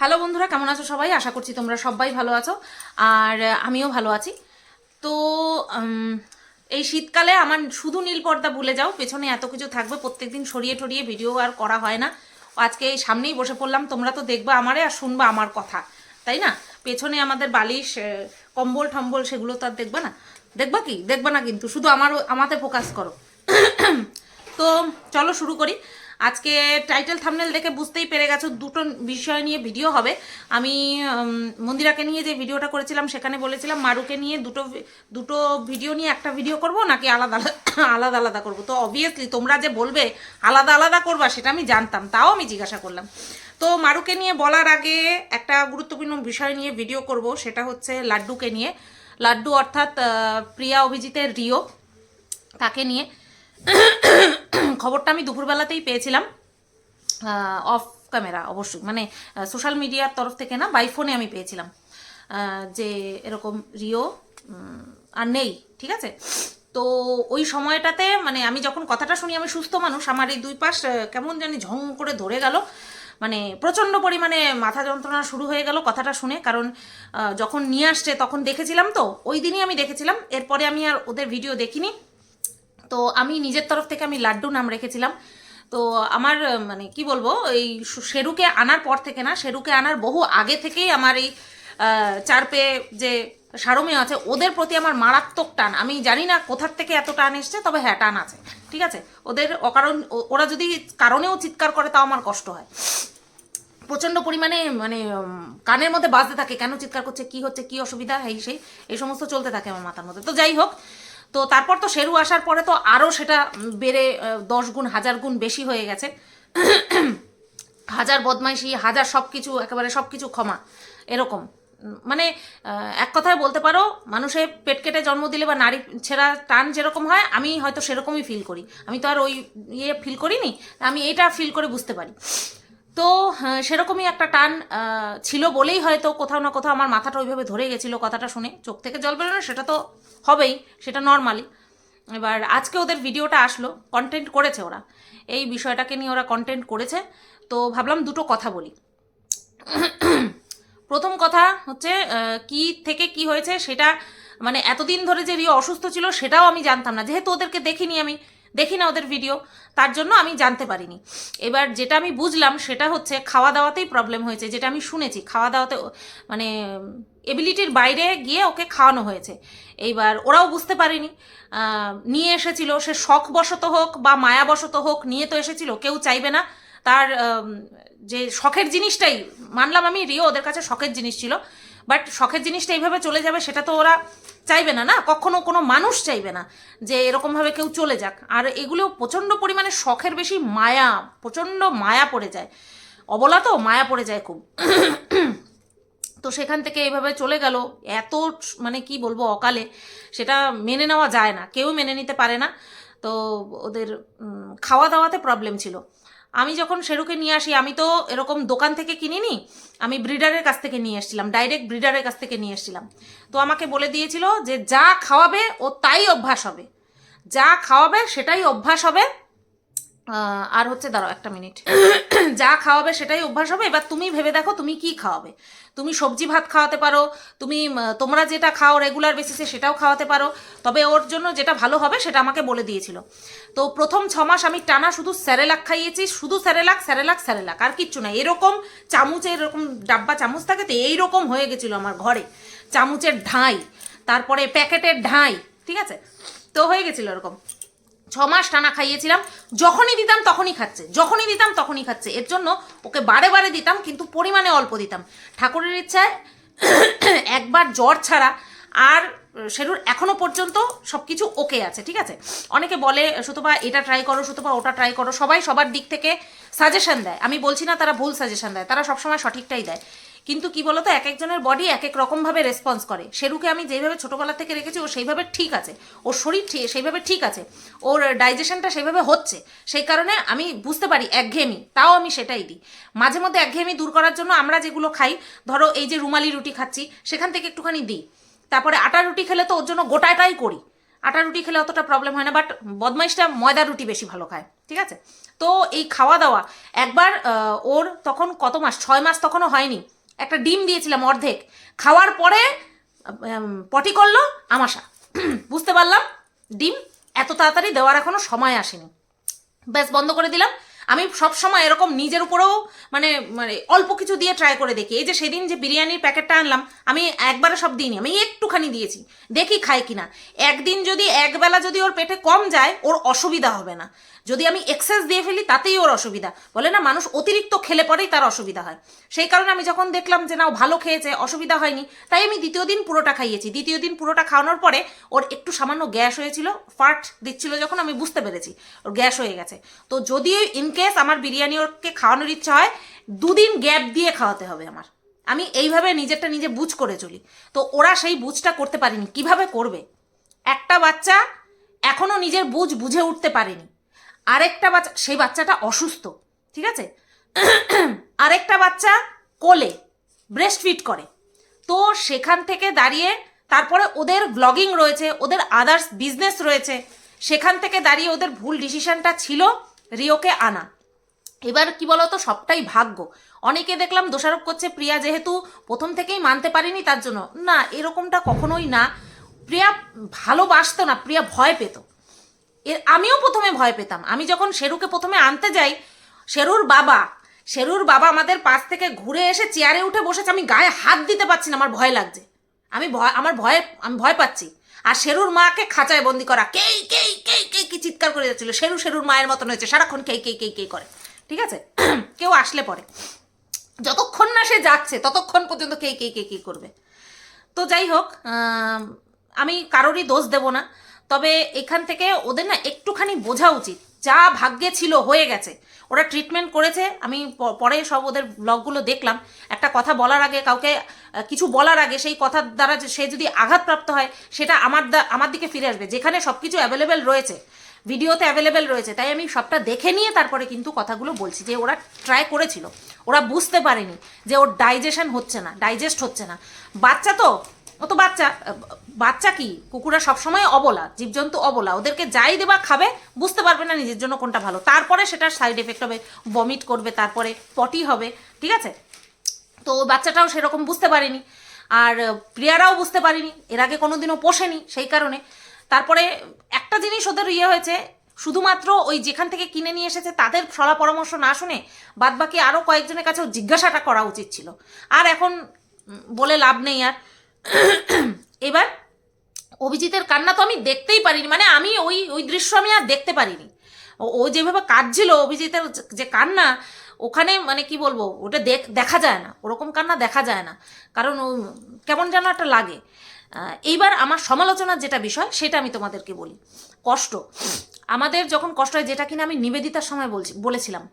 Hello বন্ধুরা, কেমন আছো সবাই? আশা করছি তোমরা সবাই ভালো আছো আর আমিও ভালো আছি। তো এই শীতকালে আমার শুধু নীল পর্দা ভুলে যাও, পেছনে এত কিছু থাকবে, প্রত্যেকদিন সরিয়ে টরিয়ে ভিডিও আর করা হয় না। আজকে এই সামনেই বসে পড়লাম, তোমরা তো দেখবা আমারে আর শুনবা আমার কথা, তাই না? পেছনে আমাদের বালিশ, কম্বল টম্বল সেগুলো তো আর দেখবা না। দেখবা কি? দেখবা না, কিন্তু শুধু আমাতে ফোকাস করো। তো চলো শুরু করি। আজকে টাইটেল থাম্বনেল দেখে বুঝতেই পেরে গেছো দুটো বিষয় নিয়ে ভিডিও হবে। আমি মন্দিরাকে নিয়ে যে ভিডিওটা করেছিলাম সেখানে বলেছিলাম মারুকে নিয়ে দুটো ভিডিও নিয়ে একটা ভিডিও করব নাকি আলাদা আলাদা আলাদা করব। তো অবভিয়াসলি তোমরা যে বলবে আলাদা আলাদা করবা সেটা আমি জানতাম, তাও আমি জিজ্ঞাসা করলাম। তো মারুকে নিয়ে বলার আগে একটা গুরুত্বপূর্ণ বিষয় নিয়ে ভিডিও করব, সেটা হচ্ছে লাড্ডুকে নিয়ে। লাড্ডু অর্থাৎ প্রিয়া অভিজিতের রিও, তাকে নিয়ে খবরটা আমি দুপুরবেলাতেই পেয়েছিলাম, অফ ক্যামেরা অবশ্যই, মানে সোশ্যাল মিডিয়ার তরফ থেকে না, বাই ফোনে আমি পেয়েছিলাম যে এরকম রিও আর নেই, ঠিক আছে। তো ওই সময়টাতে মানে আমি যখন কথাটা শুনি, আমি সুস্থ মানুষ, আমার এই দুই পাশ কেমন জানি ঝং করে ধরে গেল, মানে প্রচণ্ড পরিমাণে মাথা যন্ত্রণা শুরু হয়ে গেল কথাটা শুনে। কারণ যখন নিয়ে আসছে তখন দেখেছিলাম, তো ওই দিনই আমি দেখেছিলাম, এরপরে আমি আর ওদের ভিডিও দেখিনি। তো আমি নিজের তরফ থেকে আমি লাড্ডু নাম রেখেছিলাম। তো আমার মানে কি বলবো, এই শেরুকে আনার পর থেকে না, শেরুকে আনার বহু আগে থেকেই আমার এই চার পেয়ে যে সারমেয় আছে ওদের প্রতি আমার মারাত্মক টান। আমি জানি না কোথার থেকে এত টান এসছে, তবে হ্যাঁ টান আছে, ঠিক আছে। ওদের অকারণ, ওরা যদি কারণেও চিৎকার করে তাও আমার কষ্ট হয় প্রচণ্ড পরিমাণে, মানে কানের মধ্যে বাজতে থাকে, কেন চিৎকার করছে, কি হচ্ছে, কি অসুবিধা, এই সমস্ত চলতে থাকে আমার মাথার মধ্যে। তো যাই হোক, তো তারপর তো শেরু আসার পরে তো আরও সেটা বেড়ে 10 গুণ 1000 গুণ বেশি হয়ে গেছে। হাজার বদমাইশি, হাজার সব কিছু, একেবারে সব কিছু ক্ষমা, এরকম। মানে এক কথায় বলতে পারো, মানুষে পেট কেটে জন্ম দিলে বা নারী ছেঁড়া টান যেরকম হয়, আমি হয়তো সেরকমই ফিল করি। আমি তো আর ওই ফিল করিনি, আমি এটা ফিল করে বুঝতে পারি। তো সেরকমই একটা টান ছিল বলেই হয়তো কোথাও না কোথাও আমার মাথাটা ওইভাবে ধরে গেছিলো। কথাটা শুনে চোখ থেকে জল বেরোনো সেটা তো হবেই, সেটা নর্মালি। এবার আজকে ওদের ভিডিওটা আসলো, কন্টেন্ট করেছে ওরা, এই বিষয়টাকে নিয়ে ওরা কন্টেন্ট করেছে। তো ভাবলাম দুটো কথা বলি। প্রথম কথা হচ্ছে কি থেকে কি হয়েছে সেটা, মানে এতদিন ধরে যে রিও অসুস্থ ছিল সেটাও আমি জানতাম না, যেহেতু ওদেরকে দেখিনি, আমি দেখি না ওদের ভিডিও, তার জন্য আমি জানতে পারিনি। এবার যেটা আমি বুঝলাম সেটা হচ্ছে খাওয়া দাওয়াতেই প্রবলেম হয়েছে, যেটা আমি শুনেছি, খাওয়া দাওয়াতে মানে এবিলিটির বাইরে গিয়ে ওকে খাওয়ানো হয়েছে। এইবার ওরাও বুঝতে পারেনি, নিয়ে এসেছিল, সে শখবশত হোক বা মায়াবশত হোক, নিয়ে তো এসেছিল, কেউ চাইবে না তার যে শখের জিনিসটাই, মানলাম আমি রিও ওদের কাছে শখের জিনিস ছিল, বাট শখের জিনিসটা এইভাবে চলে যাবে সেটা তো ওরা চাইবে না, না কখনো কোনো মানুষ চাইবে না যে এরকমভাবে কেউ চলে যাক। আর এগুলো প্রচণ্ড পরিমাণে শখের বেশি মায়া, প্রচণ্ড মায়া পড়ে যায়, অবলা তো মায়া পড়ে যায় খুব। তো সেখান থেকে এইভাবে চলে গেল এত, মানে কি বলবো, অকালে, সেটা মেনে নেওয়া যায় না, কেউ মেনে নিতে পারে না। তো ওদের খাওয়া দাওয়াতে প্রবলেম ছিল। আমি যখন শেরুকে নিয়ে আসি, আমি তো এরকম দোকান থেকে কিনিনি, আমি ব্রিডারের কাছ থেকে নিয়ে এসেছিলাম, ডাইরেক্ট ব্রিডারের কাছ থেকে নিয়ে এসেছিলাম। তো আমাকে বলে দিয়েছিল যে যা খাওয়াবে ও তাই অভ্যাস হবে, যা খাওয়াবে সেটাই অভ্যাস হবে। আর হচ্ছে, দাঁড়াও একটা মিনিট, যা খাওয়াবে সেটাই অভ্যাস হবে। এবার তুমি ভেবে দেখো তুমি কি খাওয়াবে। তুমি সবজি ভাত খাওয়াতে পারো, তুমি তোমরা যেটা খাও রেগুলার বেসিসে সেটাও খাওয়াতে পারো, তবে ওর জন্য যেটা ভালো হবে সেটা আমাকে বলে দিয়েছিল। তো প্রথম 6 মাস আমি টানা শুধু স্যারেলাক খাইয়েছি, শুধু স্যারেলাক স্যারেলাক স্যারেলাক, আর কিচ্ছু না। এরকম চামচে, এরকম ডাব্বা চামচ থাকে তো, এইরকম হয়ে গেছিলো আমার ঘরে, চামচের ঢাই, তারপরে প্যাকেটের ঢাই, ঠিক আছে। তো হয়ে গেছিলো এরকম। 6 মাস টানা খাইয়েছিলাম, যখনই দিতাম তখনই খাচ্ছে, যখনই দিতাম তখনই খাচ্ছে। এর জন্য ওকে বারে বারে দিতাম, কিন্তু পরিমাণে অল্প দিতাম, ঠাকুরের ইচ্ছায়। একবার জ্বর ছাড়া আর শেরুর এখনো পর্যন্ত সব কিছু ওকে আছে, ঠিক আছে। অনেকে বলে সুতপা এটা ট্রাই করো, সুতপা ওটা ট্রাই করো, সবাই সবার দিক থেকে সাজেশন দেয়, আমি বলছি না তারা ভুল সাজেশন দেয়, তারা সবসময় সঠিকটাই দেয়। কিন্তু কি বলতো, এক একজনের বডি এক এক রকমভাবে রেসপন্স করে। শেরুকে আমি যেইভাবে ছোটোবেলা থেকে রেখেছি ও সেইভাবে ঠিক আছে, ওর শরীর সেইভাবে ঠিক আছে, ওর ডাইজেশনটা সেইভাবে হচ্ছে, সেই কারণে আমি বুঝতে পারি একঘেয়েমি, তাও আমি সেটাই দিই। মাঝে মধ্যে একঘেয়েমি দূর করার জন্য আমরা যেগুলো খাই, ধরো এই যে রুমালি রুটি খাচ্ছি সেখান থেকে একটুখানি দিই, তারপরে আটা রুটি খেলে তো ওর জন্য গোটাটাই করি, আটা রুটি খেলে অতটা প্রবলেম হয় না, বাট বদমাইশটা ময়দার রুটি বেশি ভালো খায়, ঠিক আছে। তো এই খাওয়া দাওয়া একবার ওর তখন কত মাস, 6 মাস তখনও হয়নি, একটা ডিম দিয়েছিলাম অর্ধেক, খাওয়ার পরে পটি করলো আমাশা। বুঝতে পারলাম ডিম এত তাড়াতাড়ি দেওয়ার এখনো সময় আসেনি, ব্যাস বন্ধ করে দিলাম। আমি সবসময় এরকম নিজের উপরেও মানে মানে অল্প কিছু দিয়ে ট্রাই করে দেখি। এই যে সেদিন যে বিরিয়ানির প্যাকেটটা আনলাম, আমি একবারে সব দিইনি, আমি একটুখানি দিয়েছি, দেখি খায় কিনা। একদিন যদি একবেলা যদি ওর পেটে কম যায় ওর অসুবিধা হবে না, যদি আমি এক্সেস দিয়ে ফেলি তাতেই ওর অসুবিধা। বলে না মানুষ অতিরিক্ত খেলে পরেই তার অসুবিধা হয়, সেই কারণে আমি যখন দেখলাম যে না ও ভালো খেয়েছে, অসুবিধা হয়নি, তাই আমি দ্বিতীয় দিন পুরোটা খাইয়েছি। দ্বিতীয় দিন পুরোটা খাওয়ানোর পরে ওর একটু সামান্য গ্যাস হয়েছিল, ফার্ট দিচ্ছিল যখন, আমি বুঝতে পেরেছি ওর গ্যাস হয়ে গেছে। তো যদি ইনকেস আমার বিরিয়ানি ওকে খাওয়ানোর ইচ্ছা হয় 2 দিন গ্যাপ দিয়ে খাওয়াতে হবে আমার, আমি এইভাবে নিজেরটা নিজে বুঝ করে চলি। তো ওরা সেই বুঝটা করতে পারেনি, কিভাবে করবে? একটা বাচ্চা এখনো নিজের বুঝ বুঝে উঠতে পারেনি, আরেকটা বাচ্চা, সেই বাচ্চাটা অসুস্থ, ঠিক আছে, আরেকটা বাচ্চা কোলে ব্রেস্ট ফিড করে। তো সেখান থেকে দাঁড়িয়ে তারপরে ওদের ব্লগিং রয়েছে, ওদের আদার্স বিজনেস রয়েছে, সেখান থেকে দাঁড়িয়ে ওদের ভুল ডিসিশনটা ছিল রিওকে আনা। এবার কি বলতো, সবটাই ভাগ্য। অনেকে দেখলাম দোষারোপ করছে প্রিয়া যেহেতু প্রথম থেকেই মানতে পারিনি তার জন্য, না এরকমটা কখনোই না। প্রিয়া ভালোবাসতো না, প্রিয়া ভয় পেত। আমিও প্রথমে ভয় পেতাম। আমি যখন শেরুকে প্রথমে আনতে যাই, শেরুর বাবা আমাদের পাশ থেকে ঘুরে এসে চেয়ারে উঠে বসেছে, আমি গায়ে হাত দিতে পারছি না, আমার ভয় লাগছে, আমি ভয় পাচ্ছি। আর শেরুর মাকে খাঁচায় বন্দি করা, কেই কেই কেই কেই কি চিৎকার করে যাচ্ছিল। শেরুর মায়ের মতন হয়েছে, সারাক্ষণ কেই কেই কেই কেই করে, ঠিক আছে। কেউ আসলে পরে যতক্ষণ না সে যাচ্ছে ততক্ষণ পর্যন্ত কেই কেই কেই কেই করবে। তো যাই হোক, আমি কারোরই দোষ দেব না, তবে এখান থেকে ওদের না একটুখানি বোঝা উচিত, যা ভাগ্যে ছিল হয়ে গেছে। ওরা ট্রিটমেন্ট করেছে, আমি পরে সব ওদের ব্লগগুলো দেখলাম। একটা কথা বলার আগে, কাউকে কিছু বলার আগে, সেই কথার দ্বারা সে যদি আঘাতপ্রাপ্ত হয় সেটা আমার দিকে ফিরে আসবে। যেখানে সব কিছু অ্যাভেলেবেল রয়েছে, ভিডিওতে অ্যাভেলেবেল রয়েছে, তাই আমি সবটা দেখে নিয়ে তারপরে কিন্তু কথাগুলো বলছি যে ওরা ট্রাই করেছিল, ওরা বুঝতে পারেনি যে ওর ডাইজেস্ট হচ্ছে না। বাচ্চা তো, ও তো বাচ্চা কি, কুকুরা সবসময় অবলা, জীবজন্তু অবলা, ওদেরকে যাই দেবা খাবে, বুঝতে পারবে না নিজের জন্য কোনটা ভালো, তারপরে সেটার সাইড এফেক্ট হবে, বমিট করবে, তারপরে পটি হবে, ঠিক আছে। তো বাচ্চাটাও সেরকম বুঝতে পারেনি, আর প্রিয়ারাও বুঝতে পারেনি, এর আগে কোনোদিনও পোষেনি, সেই কারণে। তারপরে একটা জিনিস ওদের হয়েছে, শুধুমাত্র ওই যেখান থেকে কিনে নিয়ে এসেছে তাদের সলা পরামর্শ না শুনে বাদবাকি আরও কয়েকজনের কাছেও জিজ্ঞাসাটা করা উচিত ছিল। আর এখন বলে লাভ নেই আর। এবার অভিজিতের কান্না তো আমি দেখতেই পারিনি, মানে আমি ওই দৃশ্য আমি আর দেখতে পারিনি। ও যেভাবে কাঁদছিল, অভিজিতের যে কান্না, ওখানে মানে কি বলবো, ওটা দেখা যায় না, ওরকম কান্না দেখা যায় না, কারণ কেমন যেন একটা লাগে। এইবার আমার সমালোচনার যেটা বিষয় সেটা আমি তোমাদেরকে বলি। কষ্ট, আমাদের যখন কষ্ট হয়, যেটা কিনা আমি নিবেদিতার সময় বলেছিলাম,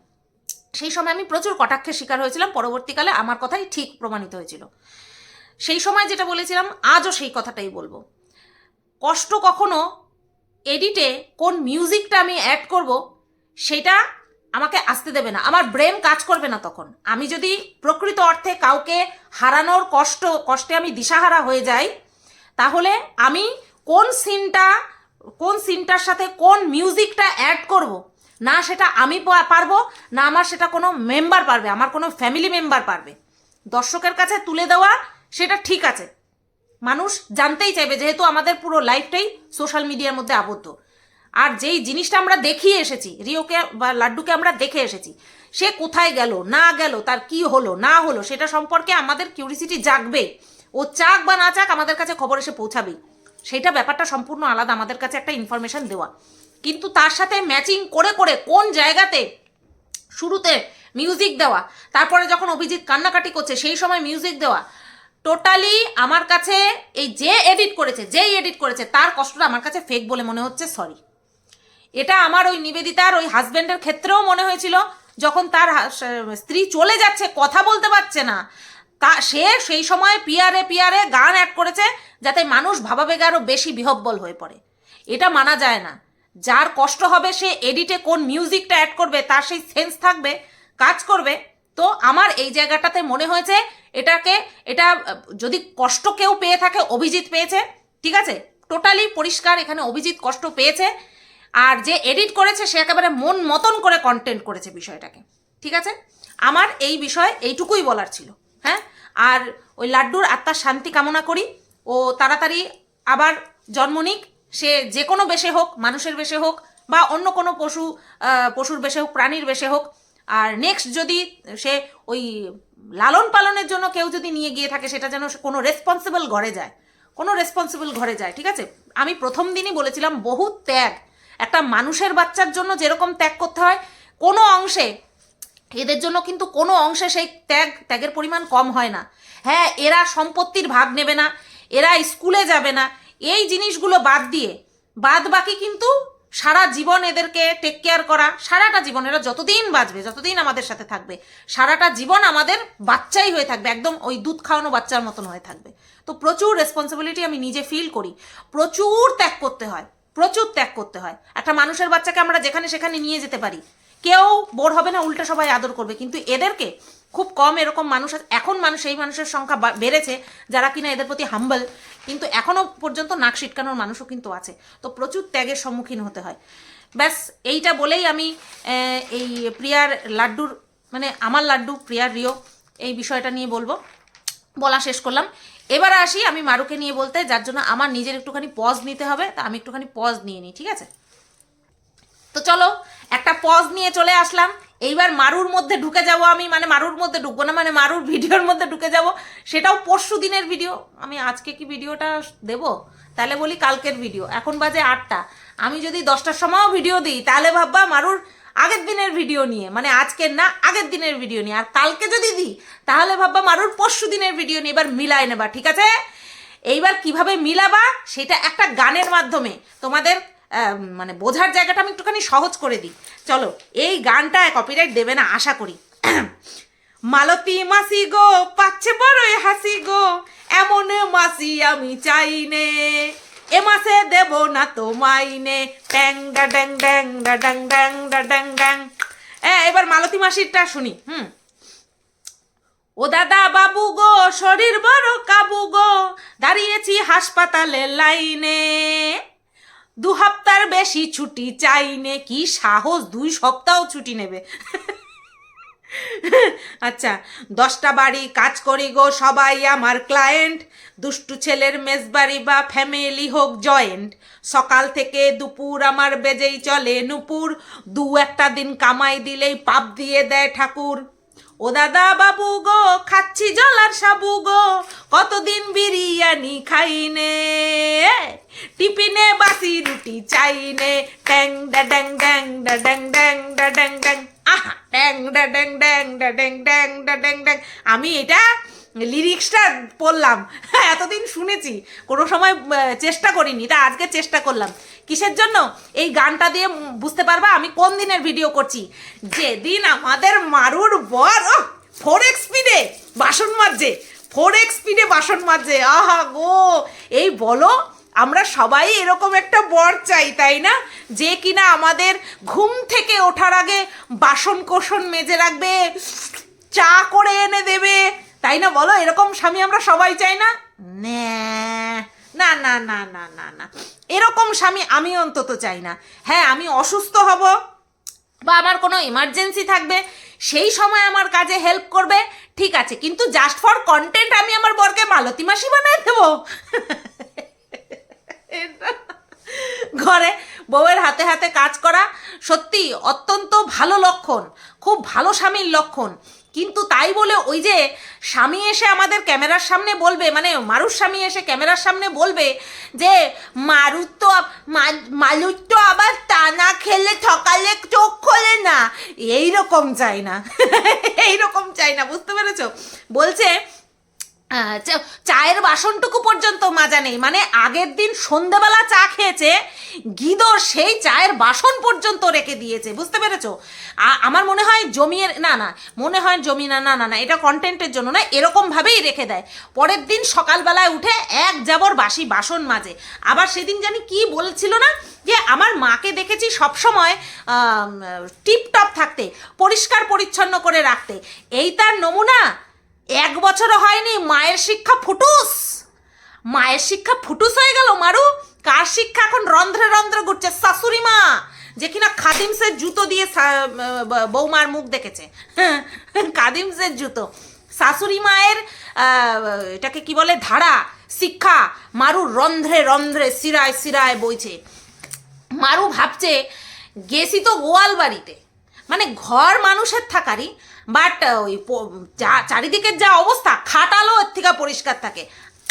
সেই সময় আমি প্রচুর কটাক্ষের শিকার হয়েছিলাম, পরবর্তীকালে আমার কথাই ঠিক প্রমাণিত হয়েছিল। সেই সময় যেটা বলেছিলাম আজও সেই কথাটাই বলবো, কষ্ট কখনো এডিটে কোন মিউজিকটা আমি অ্যাড করব সেটা আমাকে আসতে দেবে না, আমার ব্রেন কাজ করবে না তখন। আমি যদি প্রকৃত অর্থে কাউকে হারানোর কষ্টে আমি দিশাহারা হয়ে যাই, তাহলে আমি কোন সিনটার সাথে কোন মিউজিকটা অ্যাড করব, না সেটা আমি পারবো, না আমার সেটা কোনো মেম্বার পারবে, আমার কোনো ফ্যামিলি মেম্বার পারবে। দর্শকের কাছে তুলে দেওয়া সেটা ঠিক আছে, মানুষ জানতেই চাইবে, যেহেতু আমাদের পুরো লাইফটাই সোশ্যাল মিডিয়ার মধ্যে আবদ্ধ। আর যেই জিনিসটা আমরা দেখিয়ে এসেছি, রিওকে বা লাড্ডুকে আমরা দেখে এসেছি, সে কোথায় গেল না গেল, তার কি হলো না হলো, সেটা সম্পর্কে আমাদের কিউরিসিটি জাগবে। ও চাক বা না চাক আমাদের কাছে খবর এসে পৌঁছাবেই, সেটা ব্যাপারটা সম্পূর্ণ আলাদা, আমাদের কাছে একটা ইনফরমেশন দেওয়া। কিন্তু তার সাথে ম্যাচিং করে করে কোন জায়গাতে শুরুতে মিউজিক দেওয়া, তারপরে যখন অভিজিৎ কান্নাকাটি করছে সেই সময় মিউজিক দেওয়া, টোটালি আমার কাছে এই যেই এডিট করেছে তার কষ্টটা আমার কাছে ফেক বলে মনে হচ্ছে। সরি, এটা আমার ওই নিবেদিতার ওই হাজব্যান্ডের ক্ষেত্রেও মনে হয়েছিল, যখন তার স্ত্রী চলে যাচ্ছে, কথা বলতে পারছে না, সে সেই সময় পিয়ারে গান অ্যাড করেছে যাতে মানুষ ভাবাবেগে আরও বেশি বিহব্বল হয়ে পড়ে। এটা মানা যায় না। যার কষ্ট হবে সে এডিটে কোন মিউজিকটা অ্যাড করবে তার সেই সেন্স থাকবে, কাজ করবে। তো আমার এই জায়গাটাতে মনে হয়েছে এটা যদি কষ্ট কেউ পেয়ে থাকে, অভিজিৎ পেয়েছে, ঠিক আছে, টোটালি পরিষ্কার, এখানে অভিজিৎ কষ্ট পেয়েছে, আর যে এডিট করেছে সে একেবারে মন মতন করে কন্টেন্ট করেছে বিষয়টাকে, ঠিক আছে। আমার এই বিষয়ে এইটুকুই বলার ছিল, হ্যাঁ। আর ওই লাড্ডুর আত্মার শান্তি কামনা করি, ও তাড়াতাড়ি আবার জন্ম নিক, সে যে কোনো বেশে হোক, মানুষের বেশে হোক বা অন্য কোনো পশুর বেশে হোক, প্রাণীর বেশে হোক। আর নেক্সট যদি সে ওই লালন পালনের জন্য কেউ যদি নিয়ে গিয়ে থাকে, সেটা যেন কোনো রেসপন্সিবল ঘরে যায়, কোনো রেসপন্সিবল ঘরে যায়, ঠিক আছে। আমি প্রথম দিনই বলেছিলাম বহু ত্যাগ, একটা মানুষের বাচ্চার জন্য যেরকম ত্যাগ করতে হয়, কোনো অংশে এদের জন্য কিন্তু কোনো অংশে সেই ত্যাগের পরিমাণ কম হয় না। হ্যাঁ, এরা সম্পত্তির ভাগ নেবে না, এরা স্কুলে যাবে না, এই জিনিসগুলো বাদ দিয়ে বাদ বাকি কিন্তু সারা জীবন এদেরকে টেক কেয়ার করা, সারাটা জীবন এরা যতদিন বাঁচবে, যতদিন আমাদের সাথে থাকবে, সারাটা জীবন আমাদের বাচ্চাই হয়ে থাকবে, একদম ওই দুধ খাওয়ানো বাচ্চার মতন হয়ে থাকবে। তো প্রচুর রেসপন্সিবিলিটি আমি নিজে ফিল করি, প্রচুর ত্যাগ করতে হয়, প্রচুর ত্যাগ করতে হয়। একটা মানুষের বাচ্চাকে আমরা যেখানে সেখানে নিয়ে যেতে পারি, কেউ বোর হবে না, উল্টো সবাই আদর করবে, কিন্তু এদেরকে খুব কম এরকম মানুষ আছে। এখন এই মানুষের সংখ্যা বেড়েছে যারা কিনা এদের প্রতি হাম্বল, কিন্তু এখনো পর্যন্ত নাক সিটকানোর মানুষও কিন্তু আছে। তো প্রচুর ত্যাগের সম্মুখীন হতে হয়। ব্যাস এইটা বলেই আমি এই প্রিয়ার লাড্ডুর, মানে আমার লাড্ডু প্রিয়ার রিও, এই বিষয়টা নিয়ে বলা শেষ করলাম। এবার আসি আমি মারুকে নিয়ে বলতে, যার জন্য আমার নিজের একটুখানি পজ নিতে হবে, তা আমি একটুখানি পজ নিয়ে নিই, ঠিক আছে। তো চলো একটা পজ নিয়ে চলে আসলাম। এইবার মারুর মধ্যে ঢুকে যাব আমি, মানে মারুর মধ্যে ঢুকবো না, মানে মারুর ভিডিওর মধ্যে ঢুকে যাব, সেটাও পরশু দিনের ভিডিও। আমি আজকে কি ভিডিওটা দেব, তাহলে বলি কালকের ভিডিও। এখন বাজে 8টা, আমি যদি 10টার সময়ও ভিডিও দিই তাহলে ভাববা মারুর আগের দিনের ভিডিও নিয়ে, মানে আজকের না আগের দিনের ভিডিও নিয়ে। আর কালকে যদি দিই তাহলে ভাববা মারুর পরশু দিনের ভিডিও নিয়ে। এবার মিলায় নেবা, ঠিক আছে। এইবার কিভাবে মিলাবা সেটা একটা গানের মাধ্যমে তোমাদের মানে বোঝার জায়গাটা আমি একটুখানি সহজ করে দিই। চলো, এই গানটায় কপিরাইট দেবে না আশা করি। মালতী মাসি গো পাচ্ছে বড়ই হাসি গো, এমন মাসি আমি চাই নে, এ মাসে দেব না তো মাইনে, ট্যাং ডা ড্যাং ড্যাং ডা ড্যাং ড্যাং ডা ড্যাং ড্যাং। এবার মালতী মাসিরটা শুনি। ও দাদা বাবু গো শরীর বড় কাবু গো, দাঁড়িয়েছি হাসপাতালের লাইনে, 2 সপ্তাহের বেশি ছুটি চাইনে। কি সাহস 2 সপ্তাহ ছুটি নেবে। আচ্ছা, 10টা বাড়ি কাজ করি গো, সবাই আমার ক্লায়েন্ট, দুষ্টু ছেলের মেজবাড়ি বা ফ্যামিলি হোক জয়েন্ট, সকাল থেকে দুপুর আমার বেজেই চলে নুপুর, 2-1টা দিন কামাই দিলেই পাপ দিয়ে দেয় ঠাকুর। ও দাদা বাবু গো খাচ্ছি জলার সাবু গো, কতদিন বিরিয়ানি খাইনে, টিফিনে বাসি রুটি চাইনে, ট্যাং ডা ড্যাং ড্যাং ডা ড্যাং ড্যাং ডা ড্যাং ড্যাং। আহা, ড্যাং ডা ড্যাং ড্যাং ডা ড্যাং ড্যাং ডা ড্যাং ড্যাং। আমি এটা লিরিক্সটা পড়লাম, এতদিন শুনেছি, কোনো সময় চেষ্টা করিনি, তা আজকে চেষ্টা করলাম। কিসের জন্য? এই গানটা দিয়ে বুঝতে পারবা আমি কোন দিনের ভিডিও করছি। যেদিন আমাদের মারুর বর 4x স্পিডে বাসন মাজে, 4x স্পিডে বাসন মাজে, আহা গো। এই বলো, আমরা সবাই এরকম একটা বর চাই, তাই না? যে কিনা আমাদের ঘুম থেকে ওঠার আগে বাসন কোসন মেজে রাখবে, চা করে এনে দেবে, তাই না? বলো, এরকম স্বামী আমরা সবাই চাই না? না না না না না না, এরকম স্বামী আমি অন্তত চাই না। হ্যাঁ, আমি অসুস্থ হব বা আমার কোনো এমার্জেন্সি থাকবে, সেই সময় আমার কাজে হেল্প করবে, ঠিক আছে, কিন্তু জাস্ট ফর কন্টেন্ট আমি আমার বরকে মালতী মাসি বানায় দেবো? ঘরে বউয়ের হাতে হাতে কাজ করা সত্যি অত্যন্ত ভালো লক্ষণ, খুব ভালো স্বামীর লক্ষণ। কিন্তু তাই বলে ওই যে স্বামী এসে আমাদের ক্যামেরার সামনে বলবে, মানে মারুর স্বামী এসে ক্যামেরার সামনে বলবে যে মালুর তো আবার তা না খেলে সকালে চোখ খোলে না, এইরকম চাই না। এইরকম চাই না, বুঝতে পেরেছো? বলছে চায়ের বাসনটুকু পর্যন্ত মাজা নেই, মানে আগের দিন সন্ধেবেলা চা খেয়েছে, গিদর সেই চায়ের বাসন পর্যন্ত রেখে দিয়েছে, বুঝতে পেরেছো? আমার মনে হয় জমিয়ে না, এটা কন্টেন্টের জন্য না, এরকমভাবেই রেখে দেয়। পরের দিন সকালবেলায় উঠে এক যাবর বাসি বাসন মাজে। আবার সেদিন জানি কি বলছিল না, যে আমার মাকে দেখেছি সবসময় টিপটপ থাকতে, পরিষ্কার পরিচ্ছন্ন করে রাখতে। এই তার নমুনা। 1 বছরও হয়নি মায়ের শিক্ষা ফুটুস হয়ে গেল মারু। কার শিক্ষা এখন রন্ধ্রে রন্ধ্রে ঘুরছে? শাশুড়ি মা, যে কিনা খাদিমসের জুতো দিয়ে বৌমার মুখ দেখেছে, খাদিমসের জুতো। শাশুড়ি মায়ের এটাকে কি বলে, ধারা শিক্ষা মারুর রন্ধ্রে রন্ধ্রে শিরায় শিরায় বইছে। মারু ভাবছে গেছি তো গোয়াল বাড়িতে, মানে ঘর মানুষের থাকারই, বাট ওই যা চারিদিকের যা অবস্থা, খাটালো এর থেকে পরিষ্কার থাকে।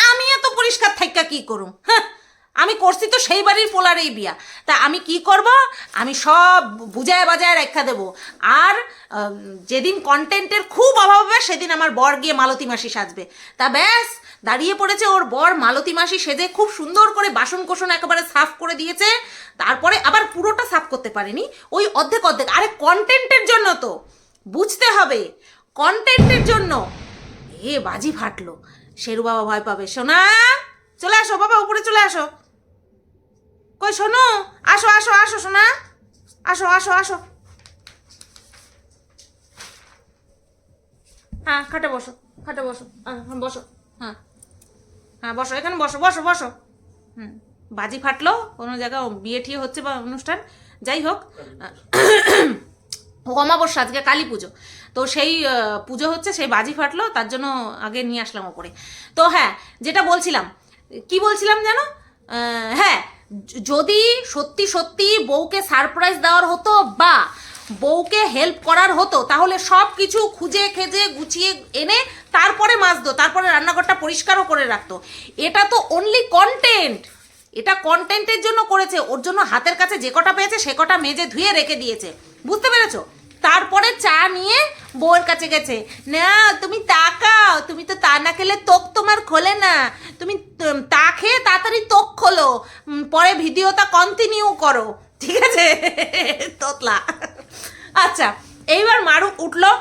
আমি এত পরিষ্কার থাকা কি করুম? হ্যাঁ, আমি করছি তো সেই বাড়ির পোলারেই বিয়া, তা আমি কি করব? আমি সব বুঝায় বাজায় রেখা দেবো। আর যেদিন কন্টেন্টের খুব অভাব হবে সেদিন আমার বর গিয়ে মালতী মাসি সাজবে। তা ব্যাস, দাঁড়িয়ে পড়েছে ওর বর মালতী মাসি সেজে, খুব সুন্দর করে বাসন কোসন একেবারে সাফ করে দিয়েছে। তারপরে আবার পুরোটা সাফ করতে পারেনি, ওই অর্ধেক অর্ধেক। আরে কন্টেন্টের জন্য তো, বুঝতে হবে, কন্টেন্টের জন্য। বাজি ফাটলো, শেরু বাবা ভয় পাবে। সোনা চলে আসো বাবা, উপরে চলে আসো। কই শোনো, আসো আসো আসো সোনা, আসো আসো আসো। হ্যাঁ, খাটে বসো, খাটে বসো, বসো। হ্যাঁ হ্যাঁ, বসো, এখানে বসো, বসো বসো। বাজি ফাটলো, কোনো জায়গায় বিয়ে ঠিয়ে হচ্ছে বা অনুষ্ঠান, যাই হোক। অমাবস্যা, আজকে কালী পুজো, তো সেই পুজো হচ্ছে, সেই বাজি ফাটলো, তার জন্য আগে নিয়ে আসলাম ওপরে। তো হ্যাঁ, যেটা বলছিলাম, কি বলছিলাম জানো? হ্যাঁ, যদি সত্যি সত্যি বউকে সারপ্রাইজ দেওয়ার হতো বা বউকে হেল্প করার হতো, তাহলে সব কিছু খুঁজে খেজে গুছিয়ে এনে তারপরে মাজতো, তারপরে রান্নাঘরটা পরিষ্কারও করে রাখতো। এটা তো অনলি কন্টেন্ট, এটা কন্টেন্টের জন্য করেছে। ওর জন্য হাতের কাছে যে কটা পেয়েছে সে কটা মেজে ধুয়ে রেখে দিয়েছে, বুঝতে পেরেছো? তারপরে চা নিয়ে বউয়ের কাছে গেছে, না তুমি তাকাও, তুমি তো তা না খেলে তোক তোমার খোলে না, তুমি তা খেয়ে তাড়াতাড়ি তোক খোলো, পরে ভিডিওটা কন্টিনিউ করো, ঠিক আছে? তোতলা। আচ্ছা, এইবার মারু উঠলো,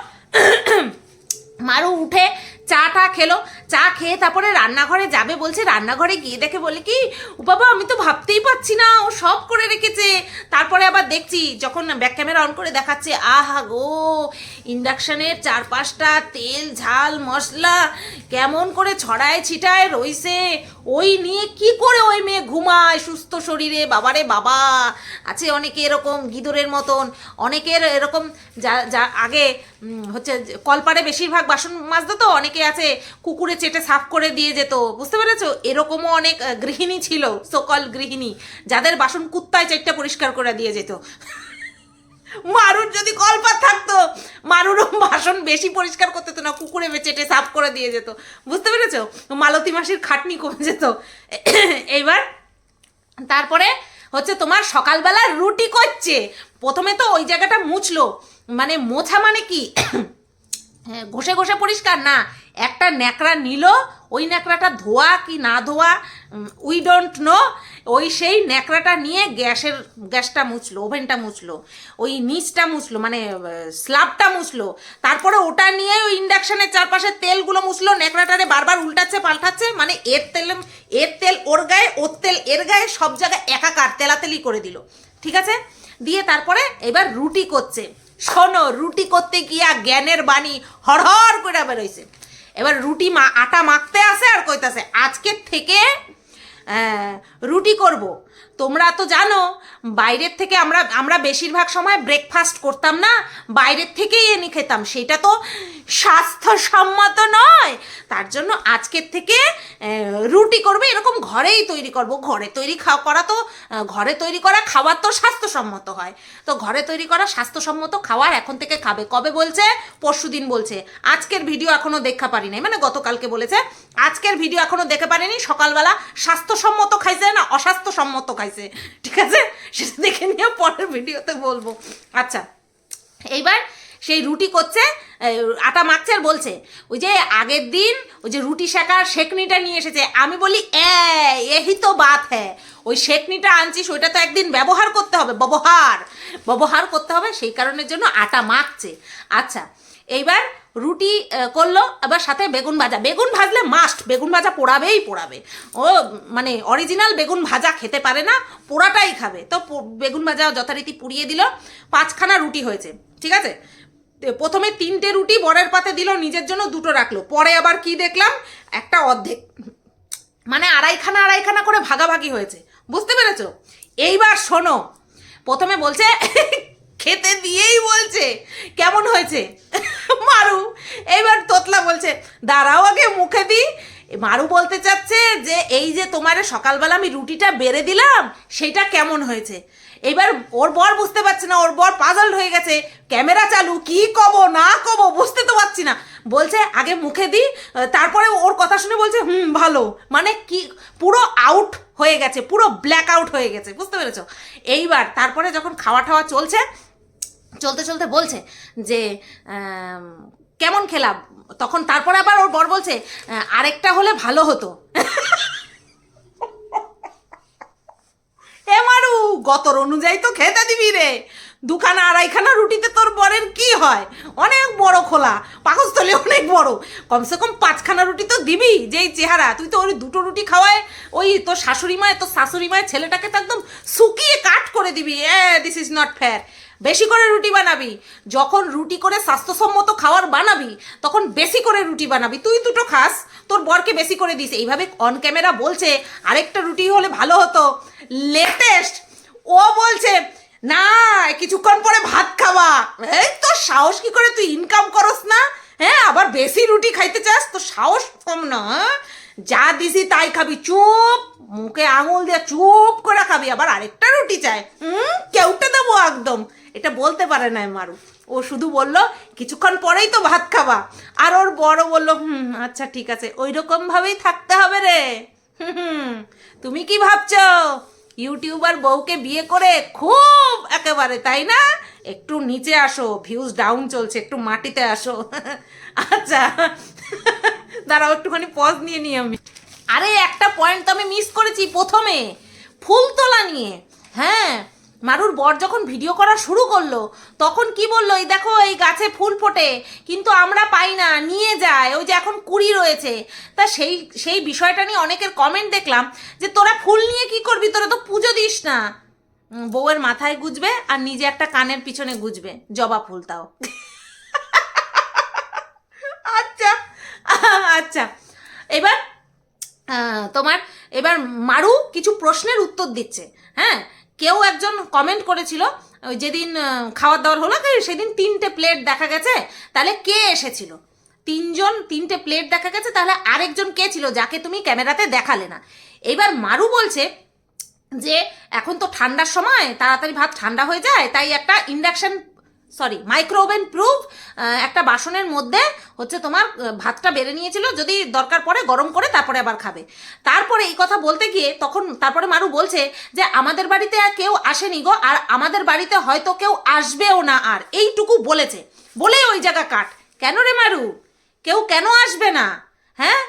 মারু উঠে চাটা খেলো, চা খেয়ে তারপরে রান্নাঘরে যাবে বলছে। রান্নাঘরে গিয়ে দেখে বলে কি, ও বাবা আমি তো ভাবতেই পারছি না, ও সব করে রেখেছে। তারপরে আবার দেখছি যখন ব্যাক ক্যামেরা অন করে দেখাচ্ছে, আহা গো, ইন্ডাকশানের 4-5টা তেল ঝাল মশলা কেমন করে ছড়ায় ছিটায় রইছে, ওই নিয়ে কি করে ওই মেয়ে ঘুমায় সুস্থ শরীরে? বাবারে বাবা, আছে অনেকে এরকম গিদরের মতন, অনেকের এরকম যা আগে হচ্ছে কলপারে বেশিরভাগ বাসন মাজতো, তো অনেকে আছে কুকুরে চেটে সাফ করে দিয়ে যেত, বুঝতে পেরেছো? এরকমও অনেক গৃহিণী ছিল, সকল গৃহিণী, যাদের বাসন কুত্তায় চেটে পরিষ্কার করে দিয়ে যেত। মারুর যদি কলপার থাকতো, মারুরও বাসন বেশি পরিষ্কার করতে হতো না, কুকুরে চেটে সাফ করে দিয়ে যেত, বুঝতে পেরেছো? মালতী মাসির খাটনি কমে যেত। এইবার তারপরে হচ্ছে তোমার সকালবেলা রুটি করছে। প্রথমে তো ওই জায়গাটা মুছলো, মানে মোছা মানে কি ঘষে ঘষে পরিষ্কার না, একটা ন্যাকড়া নিল, ওই ন্যাকড়াটা ধোয়া কি না ধোয়া উই ডোন্ট নো, ওই সেই ন্যাকড়াটা নিয়ে গ্যাসটা মুছলো, ওভেনটা মুছলো, ওই নিচটা মুছলো, মানে স্ল্যাবটা মুছলো, তারপরে ওটা নিয়ে ওই ইন্ডাকশানের চারপাশের তেলগুলো মুছলো, ন্যাকড়াটারে বারবার উল্টাচ্ছে পাল্টাচ্ছে, মানে এর তেল ওর গায়ে, ওর তেল এর গায়ে, সব জায়গায় একাকার তেলাতেলি করে দিল, ঠিক আছে? দিয়ে তারপরে এবার রুটি করছে। শোনো, রুটি করতে গিয়া জ্ঞানের বাণী হড়হড় করে বেরোইছে। এবার রুটি আটা মাখতে আসে আর কইতাছে আজকের থেকে রুটি করব। তোমরা তো জানো বাইরের থেকে আমরা বেশিরভাগ সময় ব্রেকফাস্ট করতাম না, বাইরের থেকেই এনে খেতাম, সেটা তো স্বাস্থ্যসম্মত নয়। তার জন্য আজকের থেকে রুটি করবে, এরকম ঘরেই তৈরি করব। ঘরে তৈরি করা খাবার তো স্বাস্থ্যসম্মত হয়, তো ঘরে তৈরি করা স্বাস্থ্যসম্মত খাবার এখন থেকে খাবে। কবে বলছে? পরশুদিন বলছে। আজকের ভিডিও এখনো দেখা পারি নাই, মানে গতকালকে বলেছে, আজকের ভিডিও এখনো দেখে পারিনি। সকালবেলা স্বাস্থ্যসম্মত খাইছে না অস্বাস্থ্যসম্মত খাইছে, ঠিক আছে? সেটা দেখে নিয়ে পরের ভিডিওতে বলবো। আচ্ছা, এইবার সেই রুটি করছে, আটা মাখছে আর বলছে ওই যে আগের দিন ওই যে রুটি শেখার সেকনিটা নিয়ে এসেছে। আমি বলি এই তো বাত হ্যাঁ, ওই সেকনিটা আনছিস, ওইটা তো একদিন ব্যবহার করতে হবে, ব্যবহার করতে হবে, সেই কারণের জন্য আটা মাখছে। আচ্ছা, এইবার রুটি করলো, আবার সাথে বেগুন ভাজা। বেগুন ভাজলে মাস্ট, বেগুন ভাজা পোড়াবেই পোড়াবে। ও মানে অরিজিনাল বেগুন ভাজা খেতে পারে না, পোড়াটাই খাবে, তো বেগুন ভাজা যথারীতি পুড়িয়ে দিল। 5খানা রুটি হয়েছে, ঠিক আছে? প্রথমে 3টে রুটি বরের পাতে দিল, নিজের জন্য 2টো রাখলো। পরে আবার কি দেখলাম, একটা অর্ধেক, মানে আড়াইখানা করে ভাগাভাগি হয়েছে। বুঝতে পেরেছো? এইবার শোনো, প্রথমে বলছে খেতে দিয়েই বলছে কেমন হয়েছে মারু। এইবার তোতলা বলছে দাঁড়াও আগে মুখে দিই। মারু বলতে চাচ্ছে যে এই যে তোমার সকালবেলা আমি রুটিটা বেড়ে দিলাম সেটা কেমন হয়েছে। এবার ওর বর বুঝতে পারছে না, ওর বর পাজলড হয়ে গেছে, ক্যামেরা চালু, কি কব না কব বুঝতে তো পারছি না। বলছে আগে মুখে দিই, তারপরে ওর কথা শুনে বলছে ভালো, মানে কি পুরো আউট হয়ে গেছে, পুরো ব্ল্যাক আউট হয়ে গেছে, বুঝতে পেরেছো? এইবার তারপরে যখন খাওয়া টাওয়া চলছে, চলতে চলতে বলছে যে কেমন খেলাম, তখন তারপরে আবার ওর বর বলছে আরেকটা হলে ভালো হতো। এ মারু, গতর অনুযায়ী তো খেতে দিবি রে, দুখানা আড়াইখানা রুটিতে তোর বরের কি হয়? অনেক বড় খোলা, পাকস্থলী অনেক বড়, কমসে কম 5খানা রুটি তো দিবি। যেই চেহারা, তুই তো ওই 2টো রুটি খাওয়ায় ওই তোর শাশুড়ি মায়ের, তোর শাশুড়ি মায়ের ছেলেটাকে তো একদম শুকিয়ে কাট করে দিবি। This is not fair. বেশি করে রুটি বানাবি, যখন রুটি করে স্বাস্থ্যসম্মত খাবার বানাবি তখন বেশি করে রুটি বানাবি। তুই 2টো খাস, তোর বরকে বেশি করে দিস। এইভাবে অন ক্যামেরা বলছে আরেকটা রুটি হলে ভালো হতো। লেটেস্ট ও বলছে না কিছুক্ষণ পরে ভাত খাওয়া। এই তোর সাহস কি করে, তুই ইনকাম করস না? হ্যাঁ, আবার বেশি রুটি খাইতে চাস? তোর সাহস কম না? যা দিছি তাই খাবি, চুপ মুখে আঙুল দিয়ে চুপ করে খাবি, আবার আরেকটা রুটি চাই? কেউটা দেবো একদম। এটা বলতে পারে না মারু, ও শুধু বলল কিছুক্ষণ পরেই তো ভাত খাবা। আর ওর বড় বলল আচ্ছা ঠিক আছে, ওই রকম ভাবেই থাকতে হবে রে। তুমি কি ভাবছো ইউটিউবার বউকে বিয়ে করে খুব একেবারে, তাই না? একটু নিচে আসো, ভিউজ ডাউন চলছে, একটু মাটিতে আসো। আচ্ছা দাঁড়াও একটুখানি পজ নিয়ে নিই আমি। আরে একটা পয়েন্ট তো আমি মিস করেছি প্রথমে, ফুল তোলা নিয়ে। হ্যাঁ, মারুর বর যখন ভিডিও করা শুরু করলো তখন কি বললো, এই দেখো এই গাছে ফুল ফোটে কিন্তু আমরা পাই না, নিয়ে যায়, ওই যে এখন কুড়ি রয়েছে। তা সেই বিষয়টা নিয়ে অনেকের কমেন্ট দেখলাম যে তোরা ফুল নিয়ে কি করবি, তোরা তো পুজো দিস না। বউয়ের মাথায় গুজবে আর নিজে একটা কানের পিছনে গুজবে, জবা ফুল তাও। আচ্ছা আচ্ছা, এবার তোমার এবার মারু কিছু প্রশ্নের উত্তর দিচ্ছে। হ্যাঁ, কেউ একজন কমেন্ট করেছিল ওই যেদিন খাওয়ার দাওয়ার হলো সেদিন 3টে প্লেট দেখা গেছে, তাহলে কে এসেছিল? 3টে প্লেট দেখা গেছে, তাহলে আরেকজন কে ছিল যাকে তুমি ক্যামেরাতে দেখালে না? এবার মারু বলছে যে এখন তো ঠান্ডার সময়, তাড়াতাড়ি ভাত ঠান্ডা হয়ে যায়, তাই একটা মাইক্রোওভেন প্রুফ একটা বাসনের মধ্যে হচ্ছে তোমার ভাতটা বেড়ে নিয়েছিল, যদি দরকার পড়ে গরম করে তারপরে আবার খাবে। তারপরে এই কথা বলতে গিয়ে তখন তারপরে মারু বলছে যে আমাদের বাড়িতে আর কেউ আসেনি গো, আর আমাদের বাড়িতে হয়তো কেউ আসবেও না, আর এইটুকু বলেছে বলে ওই জায়গা কাট। কেন রে মারু, কেউ কেন আসবে না? হ্যাঁ,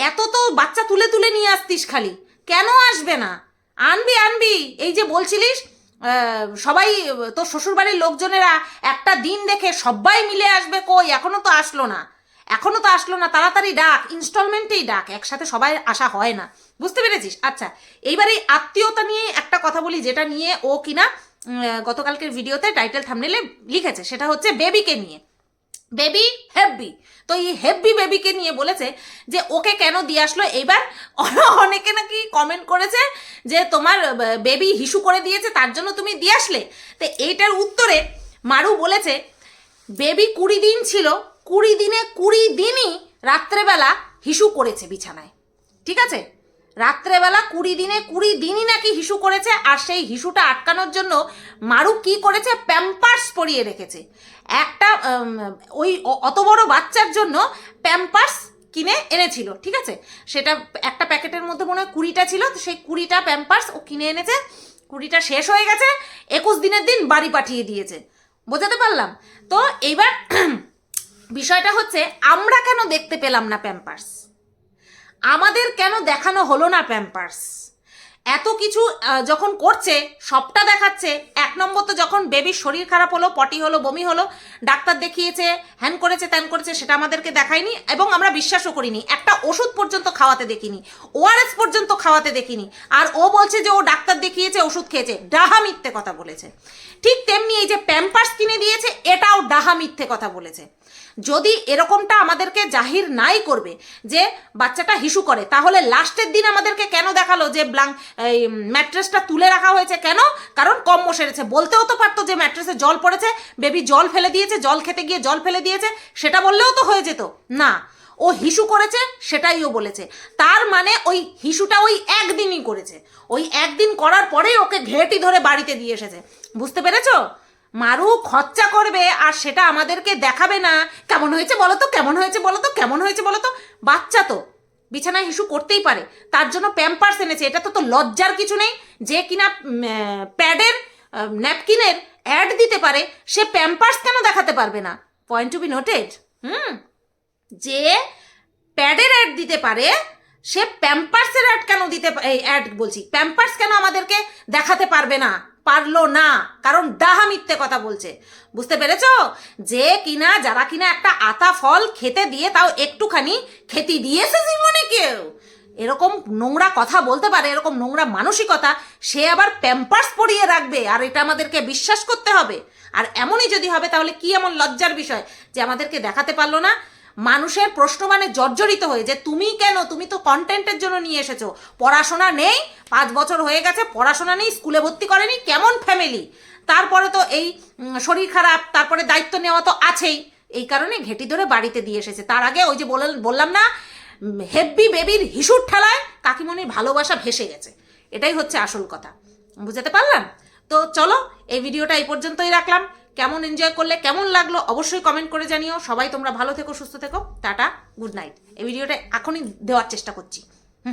এত তো বাচ্চা তুলে তুলে নিয়ে আসতিস, খালি কেন আসবে না? আনবি। এই যে বলছিলিস সবাই তোর শ্বশুরবাড়ির লোকজনেরা একটা দিন দেখে সবাই মিলে আসবে, কই এখনো তো আসলো না। তাড়াতাড়ি ডাক, ইনস্টলমেন্টেই ডাক, একসাথে সবাই আসা হয় না, বুঝতে পেরেছিস? আচ্ছা, এইবার এই আত্মীয়তা নিয়ে একটা কথা বলি, যেটা নিয়ে ও কিনা গতকালকের ভিডিওতে টাইটেল থাম্বনেলে লিখেছে, সেটা হচ্ছে বেবিকে নিয়ে। বেবি হেব্বি, তো এই হেব্বি বেবিকে নিয়ে বলেছে যে ওকে কেন দিয়ে আসলো। এইবার অনেকে নাকি কমেন্ট করেছে যে তোমার বেবি হিসু করে দিয়েছে তার জন্য তুমি দিয়ে আসলে। তো এইটার উত্তরে মারু বলেছে বেবি 20 দিন ছিল, 20 দিনে 20 দিনই রাত্রেবেলা হিসু করেছে বিছানায়, ঠিক আছে? রাত্রেবেলা 20 দিনে 20 দিনই নাকি হিসু করেছে। আর সেই হিসুটা আটকানোর জন্য মারু কি করেছে, প্যাম্পার্স পরিয়ে রেখেছে। একটা ওই অত বড় বাচ্চার জন্য প্যাম্পার্স কিনে এনেছিল, ঠিক আছে? সেটা একটা প্যাকেটের মধ্যে মনে হয় 20টা ছিল, তো সেই 20টা প্যাম্পার্স ও কিনে এনেছে। 20টা শেষ হয়ে গেছে, 21 দিনের দিন বাড়ি পাঠিয়ে দিয়েছে। বোঝাতে পারলাম তো? এইবার বিষয়টা হচ্ছে আমরা কেন দেখতে পেলাম না প্যাম্পার্স, আমাদের কেন দেখানো হলো না প্যাম্পার্স? এত কিছু যখন করছে সবটা দেখাচ্ছে। 1 নম্বর তো যখন বেবির শরীর খারাপ হলো, পটি হলো, বমি হলো, ডাক্তার দেখিয়েছে, হ্যান করেছে ত্যান করেছে, সেটা আমাদেরকে দেখায়নি এবং আমরা বিশ্বাসও করিনি। একটা ওষুধ পর্যন্ত খাওয়াতে দেখিনি, ওআরএস পর্যন্ত খাওয়াতে দেখিনি। আর ও বলছে যে ও ডাক্তার দেখিয়েছে, ওষুধ খেয়েছে, ডাহা মিথ্যে কথা বলেছে। ঠিক তেমনি এই যে প্যাম্পার্স কিনে দিয়েছে, এটাও ডাহা মিথ্যে কথা বলেছে। যদি এরকমটা আমাদেরকে জাহির নাই করবে যে বাচ্চাটা হিসু করে, তাহলে লাস্টের দিন আমাদেরকে কেন দেখালো যে এই ম্যাট্রেসটা তুলে রাখা হয়েছে? কেন? কারণ কম্ম সেরেছে। বলতেও তো পারতো যে ম্যাট্রেসে জল পড়েছে, বেবি জল ফেলে দিয়েছে, জল খেতে গিয়ে জল ফেলে দিয়েছে, সেটা বললেও তো হয়ে যেত। না, ও হিসু করেছে সেটাই ও বলেছে। তার মানে ওই হিসুটা ওই একদিনই করেছে, ওই একদিন করার পরেই ওকে ঘেঁটি ধরে বাড়িতে দিয়ে এসেছে। বুঝতে পেরেছো? মারু খরচা করবে আর সেটা আমাদেরকে দেখাবে না। কেমন হয়েছে বলো তো, কেমন হয়েছে বলো তো, কেমন হয়েছে বলো তো। বাচ্চা তো বিছানায় হিসু করতেই পারে, তার জন্য প্যাম্পার্স এনেছে। এটা তো লজ্জার কিছু নেই। যে কিনা প্যাডের ন্যাপকিনের অ্যাড দিতে পারে, সে প্যাম্পার্স কেন দেখাতে পারবে না? Point to be noted. যে প্যাডের অ্যাড দিতে পারে, সে প্যাম্পার্সের অ্যাড কেন প্যাম্পার্স কেন আমাদেরকে দেখাতে পারবে না? পারলো না, কারণ ডাহা মিথ্যে কথা বলছে। বুঝতে পেরেছো? যে কিনা যারা কিনা একটা আতা ফল খেতে দিয়ে তাও একটুখানি খেতে দিয়েছে জীবনে কেউ, এরকম নোংরা কথা বলতে পারে, এরকম নোংরা মানসিকতা, সে আবার প্যাম্পার্স পরিয়ে রাখবে, আর এটা আমাদেরকে বিশ্বাস করতে হবে। আর এমনই যদি হবে তাহলে কি এমন লজ্জার বিষয় যে আমাদেরকে দেখাতে পারলো না? মানুষের প্রশ্নমানে জর্জরিত হয়ে যে তুমি কেন, তুমি তো কন্টেন্টের জন্য নিয়ে এসেছো, পড়াশোনা নেই, 5 বছর হয়ে গেছে পড়াশোনা নেই, স্কুলে ভর্তি করেনি, কেমন ফ্যামিলি, তারপরে তো এই শরীর খারাপ, তারপরে দায়িত্ব নেওয়া তো আছেই, এই কারণে ঘেঁটি ধরে বাড়িতে দিয়ে এসেছে। তার আগে ওই যে বললাম না, হেব্বি বেবির হিসুর ঠেলায় কাকিমণির ভালোবাসা ভেসে গেছে। এটাই হচ্ছে আসল কথা। বুঝতে পারলাম? তো চলো, এই ভিডিওটা এই পর্যন্তই রাখলাম। কেমন এনজয় করলে, কেমন লাগলো অবশ্যই কমেন্ট করে জানিও। সবাই তোমরা ভালো থেকো, সুস্থ থেকো। Tata, good night. এই ভিডিওটা এখনই দেওয়ার চেষ্টা করছি।